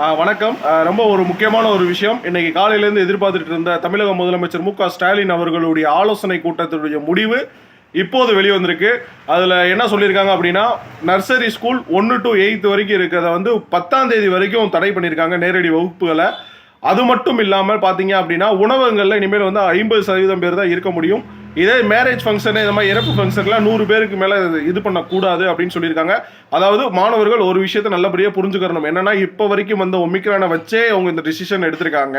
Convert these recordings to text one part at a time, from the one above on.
வணக்கம். ரொம்ப ஒரு முக்கியமான ஒரு விஷயம். இன்னைக்கு காலையிலேருந்து எதிர்பார்த்துட்டு இருந்த தமிழக முதலமைச்சர் ஸ்டாலின் அவர்களுடைய ஆலோசனை கூட்டத்தினுடைய முடிவு இப்போது வெளிவந்திருக்கு. அதில் என்ன சொல்லியிருக்காங்க அப்படின்னா, நர்சரி ஸ்கூல் 1 to 8 வரைக்கும் இருக்கிறத வந்து 10ஆம் தேதி வரைக்கும் தடை பண்ணியிருக்காங்க, நேரடி வகுப்புகளை. அது மட்டும் இல்லாமல் பார்த்தீங்க அப்படின்னா, உணவகங்களில் இனிமேல் வந்து 50% பேர் தான் இருக்க முடியும். இதே மேரேஜ் ஃபங்க்ஷனு, இந்த மாதிரி இறப்பு ஃபங்க்ஷன்லாம் 100 பேருக்கு மேலே இது பண்ணக்கூடாது அப்படின்னு சொல்லியிருக்காங்க. அதாவது மாணவர்கள் ஒரு விஷயத்தை நல்லபடியாக புரிஞ்சுக்கணும். என்னன்னா, இப்போ வரைக்கும் வந்த ஒமிக்ரானை வச்சே அவங்க இந்த டிசிஷன் எடுத்திருக்காங்க.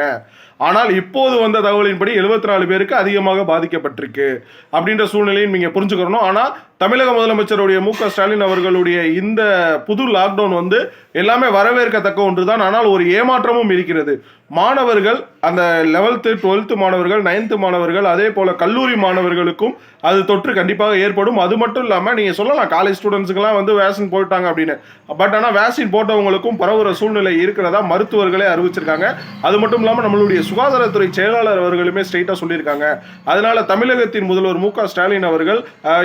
ஆனால் இப்போது வந்த தகவலின்படி 74 பேருக்கு அதிகமாக பாதிக்கப்பட்டிருக்கு அப்படின்ற சூழ்நிலையும் நீங்கள் புரிஞ்சுக்கணும். ஆனால் தமிழக முதலமைச்சருடைய ஸ்டாலின் அவர்களுடைய இந்த புது லாக்டவுன் வந்து எல்லாமே வரவேற்கத்தக்க ஒன்று தான். ஆனால் ஒரு ஏமாற்றமும் இருக்கிறது. மாணவர்கள் அந்த 11th 12th மாணவர்கள், 9th மாணவர்கள், அதே போல கல்லூரி மாணவர்களுக்கும் அது தொற்று கண்டிப்பாக ஏற்படும். அது மட்டும் இல்லாமல் நீங்கள் சொல்லலாம் காலேஜ் ஸ்டூடெண்ட்ஸுக்கெல்லாம் வந்து வேக்சின் போட்டாங்க அப்படின்னு. பட் ஆனால் வேக்சின் போட்டவங்களுக்கும் பரவுகிற சூழ்நிலை இருக்கிறதா மருத்துவர்களே அறிவிச்சிருக்காங்க. அது மட்டும் இல்லாமல் நம்மளுடைய சுகாதாரத்துறை செயலாளர் அவர்களுமே ஸ்ட்ரெயிட்டாக சொல்லியிருக்காங்க. அதனால தமிழகத்தின் முதல்வர் ஸ்டாலின் அவர்கள்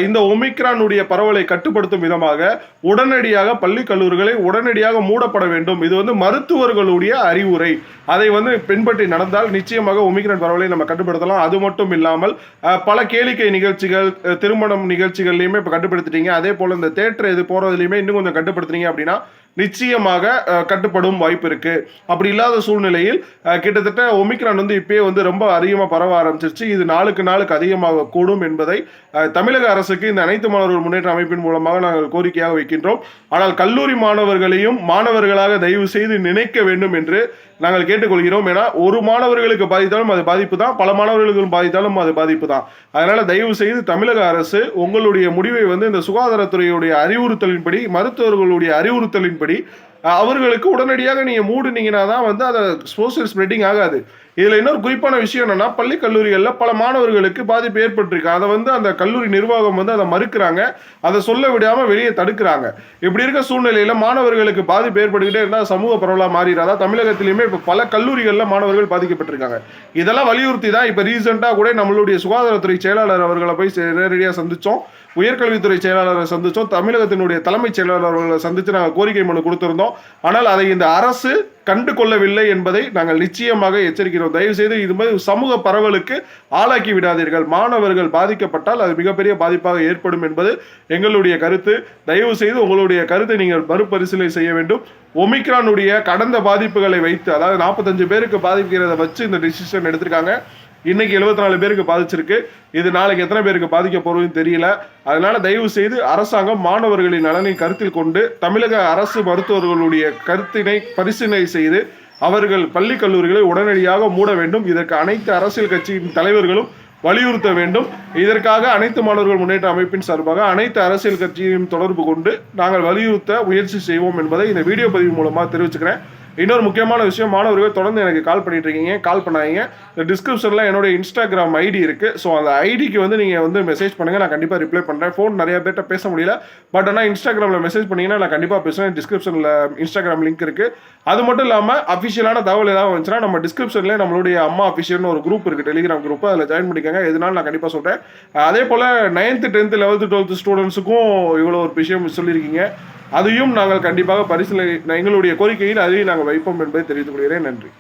இந்த ஒமிக்ரானுடைய பரவலை கட்டுப்படுத்தும் விதமாக உடனடியாக பள்ளி கல்லூரிகளை உடனடியாக மூடப்பட வேண்டும். இது வந்து மருத்துவர்களுடைய அறிவுரை. அதை வந்து பின்பற்றி நடந்தால் நிச்சயமாக ஒமிக்ரான் பரவலை நம்ம கட்டுப்படுத்தலாம். அது மட்டும் இல்லாமல் பல கேளிக்கை நிகழ்ச்சிகள், திருமணம் நிகழ்ச்சிகள்லையுமே இப்போ கட்டுப்படுத்திட்டீங்க. அதே போல இந்த தேட்டர் இது போறதுலையுமே இன்னும் கொஞ்சம் கட்டுப்படுத்துறீங்க அப்படின்னா நிச்சயமாக கட்டுப்படும் வாய்ப்பு இருக்கு. அப்படி இல்லாத சூழ்நிலையில் கிட்டத்தட்ட ஒமிக்ரான் வந்து இப்பயே வந்து ரொம்ப அதிகமாக பரவ ஆரம்பிச்சிருச்சு. இது நாளுக்கு நாளுக்கு அதிகமாக கூடும் என்பதை தமிழக அரசுக்கு இந்த அனைத்து மாணவர்கள் முன்னேற்ற அமைப்பின் மூலமாக நாங்கள் கோரிக்கையாக வைக்கின்றோம். ஆனால் கல்லூரி மாணவர்களையும் மாணவர்களாக தயவு செய்து நினைக்க வேண்டும் என்று நாங்கள் கேட்டுக்கொள்கிறோம். ஏன்னா ஒரு மாணவர்களுக்கு பாதித்தாலும் அது பாதிப்பு தான், பல மாணவர்களுக்கு பாதித்தாலும் அது பாதிப்பு தான். அதனால தயவு செய்து தமிழக அரசு உங்களுடைய முடிவை வந்து இந்த சுகாதாரத்துறையுடைய அறிவுறுத்தலின்படி, மருத்துவர்களுடைய அறிவுறுத்தலின்படி அவர்களுக்கு உடனடியாக நீங்க மூடுனீங்கன்னா தான் வந்து அதை சோசியல் ஸ்ப்ரெட்டிங் ஆகாது. இதுல இன்னொரு குறிப்பான விஷயம் என்னன்னா, பள்ளி கல்லூரிகளில் பல மாணவர்களுக்கு பாதிப்பு ஏற்பட்டிருக்கு. அதை வந்து அந்த கல்லூரி நிர்வாகம் வந்து அதை மறுக்கிறாங்க, அதை சொல்ல விடாம வெளியே தடுக்கிறாங்க. இப்படி இருக்க சூழ்நிலையில மாணவர்களுக்கு பாதிப்பு ஏற்பட்டுக்கிட்டே இருந்தால் சமூக பரவலாக மாறிடாதா? தமிழகத்திலுமே இப்போ பல கல்லூரிகளில் மாணவர்கள் பாதிக்கப்பட்டிருக்காங்க. இதெல்லாம் வலியுறுத்தி தான் இப்போ ரீசெண்டாக கூட நம்மளுடைய சுகாதாரத்துறை செயலாளர் அவர்களை போய் நேரடியாக சந்திச்சோம், உயர்கல்வித்துறை செயலாளரை சந்திச்சோம், தமிழகத்தினுடைய தலைமைச் செயலாளர் அவர்களை சந்தித்து நாங்கள் கோரிக்கை மனு கொடுத்திருந்தோம். ஆனால் அதை இந்த அரசு கண்டு கொள்ளவில்லை என்பதை நாங்கள் நிச்சயமாக எச்சரிக்கிறோம். தயவு செய்து இது மாதிரி சமூக பரவலுக்கு ஆளாக்கி விடாதீர்கள். மாணவர்கள் பாதிக்கப்பட்டால் அது மிகப்பெரிய பாதிப்பாக ஏற்படும் என்பது எங்களுடைய கருத்து. தயவு செய்து உங்களுடைய கருத்தை நீங்கள் மறுபரிசீலனை செய்ய வேண்டும். ஒமிக்ரானுடைய கடந்த பாதிப்புகளை வைத்து, அதாவது 45 பேருக்கு பாதிக்கிறத வச்சு இந்த டிசிஷன் எடுத்திருக்காங்க. இன்னைக்கு 74 பேருக்கு பாதிச்சிருக்கு. இது நாளைக்கு எத்தனை பேருக்கு பாதிக்க போறதுன்னு தெரியல. அதனால தயவு செய்து அரசாங்கம் மாணவர்களின் நலனை கருத்தில் கொண்டு தமிழக அரசு மருத்துவர்களுடைய கருத்தினை பரிசீலனை செய்து அவர்கள் பள்ளி கல்லூரிகளை உடனடியாக மூட வேண்டும். இதற்கு அனைத்து அரசியல் கட்சியின் தலைவர்களும் வலியுறுத்த வேண்டும். இதற்காக அனைத்து மாணவர்கள் முன்னேற்ற அமைப்பின் சார்பாக அனைத்து அரசியல் கட்சியையும் தொடர்பு கொண்டு நாங்கள் வலியுறுத்த முயற்சி செய்வோம் என்பதை இந்த வீடியோ பதிவு மூலமாக தெரிவிச்சுக்கிறேன். இன்னொரு முக்கியமான விஷயம், மாணவர்கள் தொடர்ந்து எனக்கு கால் பண்ணிட்டு இருக்கீங்க, கால் பண்ணாதீங்க. இந்த டிஸ்கிரிப்ஷனில் என்னோட இன்ஸ்டாகிராம் ஐடி இருக்குது. ஸோ அந்த ஐடிக்கு வந்து நீங்கள் வந்து மெசேஜ் பண்ணுங்கள், நான் கண்டிப்பாக ரிப்ளை பண்ணுறேன். ஃபோன் நிறைய பேர்ட்ட பேச முடியல, பட் ஆனால் இன்ஸ்டாகிராமில் மெசேஜ் பண்ணிங்கன்னா நான் கண்டிப்பாக பேசுவேன். டிஸ்கிரிப்ஷனில் இன்ஸ்டாகிராம் லிங்க் இருக்குது. அது மட்டும் இல்லாமல் அஃபிஷியலான தகவல் ஏதாவது வந்துச்சுன்னா நம்ம டிஸ்கிரிப்ஷனில் நம்மளுடைய அம்மா அஃபிஷியல்னு ஒரு குரூப் இருக்குது, டெலிகிராம் குரூப், அதில் ஜாயின் பண்ணிக்கோங்க. எதனால நான் கண்டிப்பாக சொல்கிறேன். அதே போல் 9th 10th 11th 12th ஸ்டூடெண்ட்ஸுக்கும் இவ்வளோ ஒரு விஷயம் சொல்லியிருக்கீங்க. அதையும் நாங்கள் கண்டிப்பாக பரிசீலனை, எங்களுடைய கோரிக்கையில் அதையும் நாங்கள் வைப்போம் என்பதை தெரிவித்துக் கொள்கிறேன். நன்றி.